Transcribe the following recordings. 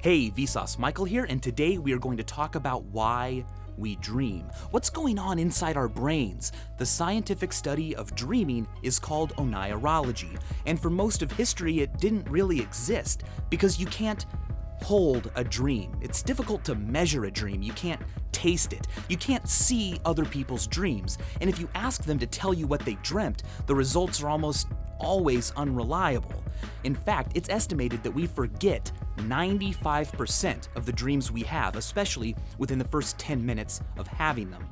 Hey Vsauce, Michael here, and today we are going to talk about why we dream. What's going on inside our brains? The scientific study of dreaming is called onirology, and for most of history it didn't really exist because you can't hold a dream. It's difficult to measure a dream. You can't taste it. You can't see other people's dreams. And if you ask them to tell you what they dreamt, the results are almost always unreliable. In fact, it's estimated that we forget 95% of the dreams we have, especially within the first 10 minutes of having them.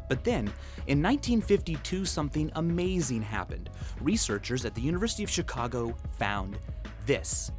But then, in 1952, something amazing happened. Researchers at the University of Chicago found this.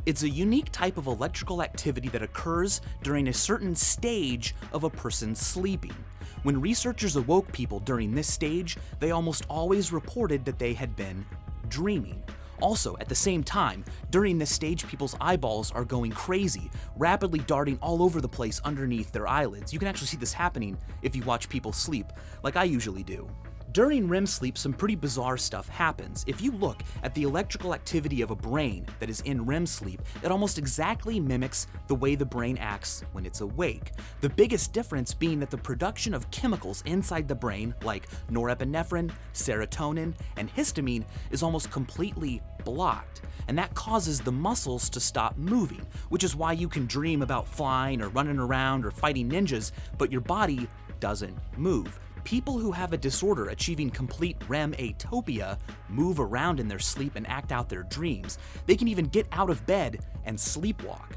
It's a unique type of electrical activity that occurs during a certain stage of a person sleeping. When researchers awoke people during this stage, they almost always reported that they had been dreaming. Also, at the same time, during this stage, people's eyeballs are going crazy, rapidly darting all over the place underneath their eyelids. You can actually see this happening if you watch people sleep, like I usually do. During REM sleep, some pretty bizarre stuff happens. If you look at the electrical activity of a brain that is in REM sleep, it almost exactly mimics the way the brain acts when it's awake. The biggest difference being that the production of chemicals inside the brain, like norepinephrine, serotonin, and histamine, is almost completely blocked. And that causes the muscles to stop moving, which is why you can dream about flying or running around or fighting ninjas, but your body doesn't move. People who have a disorder achieving complete REM atopia move around in their sleep and act out their dreams. They can even get out of bed and sleepwalk.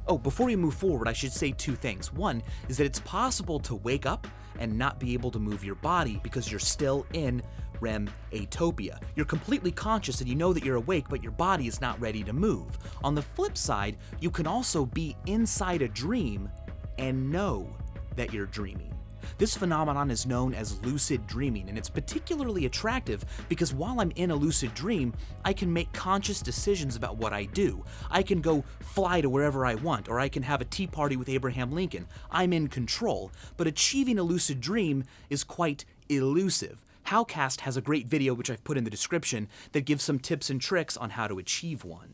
Oh, before we move forward, I should say two things. One is that it's possible to wake up and not be able to move your body because you're still in REM atopia. You're completely conscious and you know that you're awake, but your body is not ready to move. On the flip side, you can also be inside a dream and know that you're dreaming. This phenomenon is known as lucid dreaming, and it's particularly attractive because while I'm in a lucid dream, I can make conscious decisions about what I do. I can go fly to wherever I want, or I can have a tea party with Abraham Lincoln. I'm in control, but achieving a lucid dream is quite elusive. Howcast has a great video, which I've put in the description, that gives some tips and tricks on how to achieve one.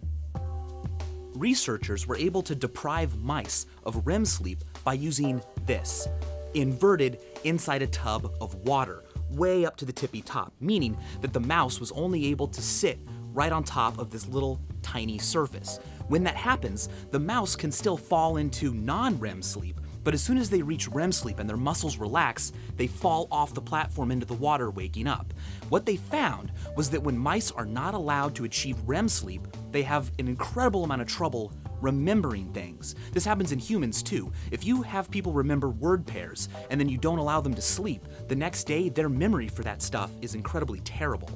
Researchers were able to deprive mice of REM sleep by using this. Inverted inside a tub of water, way up to the tippy top, meaning that the mouse was only able to sit right on top of this little tiny surface. When that happens, the mouse can still fall into non-REM sleep, but as soon as they reach REM sleep and their muscles relax, they fall off the platform into the water, waking up. What they found was that when mice are not allowed to achieve REM sleep, they have an incredible amount of trouble remembering things. This happens in humans too. If you have people remember word pairs and then you don't allow them to sleep, the next day their memory for that stuff is incredibly terrible.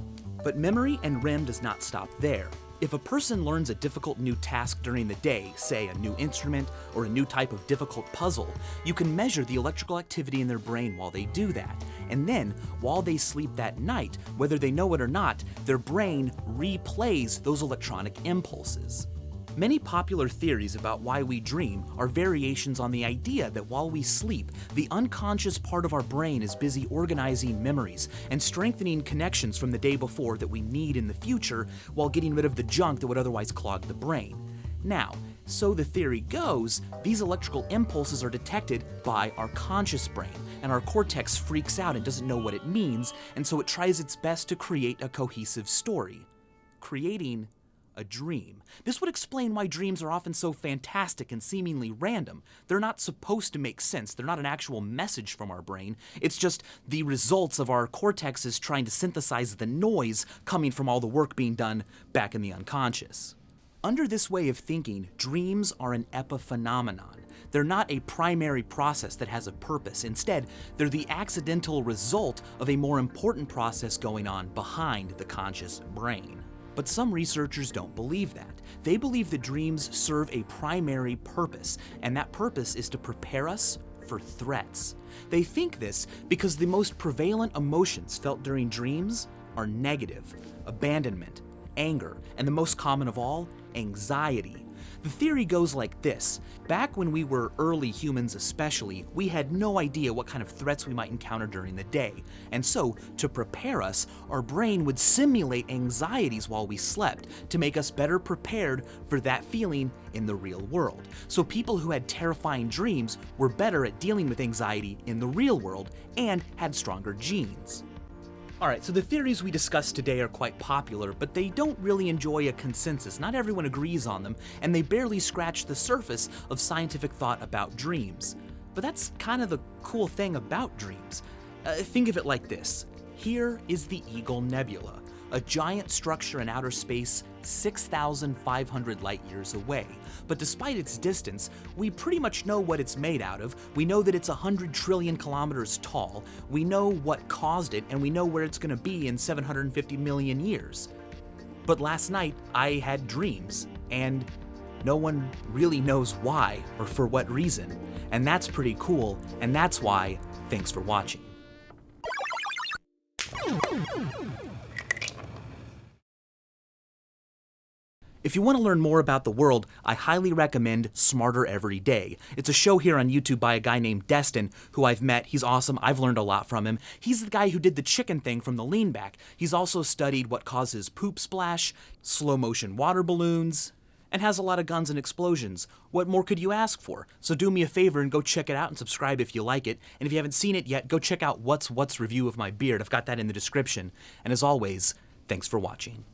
But memory and REM does not stop there. If a person learns a difficult new task during the day, say a new instrument or a new type of difficult puzzle, you can measure the electrical activity in their brain while they do that. And then, while they sleep that night, whether they know it or not, their brain replays those electronic impulses. Many popular theories about why we dream are variations on the idea that while we sleep, the unconscious part of our brain is busy organizing memories and strengthening connections from the day before that we need in the future while getting rid of the junk that would otherwise clog the brain. Now, so the theory goes, these electrical impulses are detected by our conscious brain, and our cortex freaks out and doesn't know what it means, and so it tries its best to create a cohesive story, creating a dream. This would explain why dreams are often so fantastic and seemingly random. They're not supposed to make sense. They're not an actual message from our brain. It's just the results of our cortexes trying to synthesize the noise coming from all the work being done back in the unconscious. Under this way of thinking, dreams are an epiphenomenon. They're not a primary process that has a purpose. Instead, they're the accidental result of a more important process going on behind the conscious brain. But some researchers don't believe that. They believe that dreams serve a primary purpose, and that purpose is to prepare us for threats. They think this because the most prevalent emotions felt during dreams are negative, abandonment, anger, and the most common of all, anxiety. The theory goes like this. Back when we were early humans especially, we had no idea what kind of threats we might encounter during the day. And so, to prepare us, our brain would simulate anxieties while we slept to make us better prepared for that feeling in the real world. So people who had terrifying dreams were better at dealing with anxiety in the real world and had stronger genes. Alright, so the theories we discussed today are quite popular, but they don't really enjoy a consensus. Not everyone agrees on them, and they barely scratch the surface of scientific thought about dreams. But that's kind of the cool thing about dreams. Think of it like this. Here is the Eagle Nebula, a giant structure in outer space 6,500 light years away. But despite its distance, we pretty much know what it's made out of. We know that it's 100 trillion kilometers tall. We know what caused it, and we know where it's going to be in 750 million years. But last night, I had dreams, and no one really knows why or for what reason. And that's pretty cool, and that's why, thanks for watching. If you want to learn more about the world, I highly recommend Smarter Every Day. It's a show here on YouTube by a guy named Destin, who I've met. He's awesome. I've learned a lot from him. He's the guy who did the chicken thing from the lean back. He's also studied what causes poop splash, slow motion water balloons, and has a lot of guns and explosions. What more could you ask for? So do me a favor and go check it out and subscribe if you like it. And if you haven't seen it yet, go check out What's review of my beard. I've got that in the description. And as always, thanks for watching.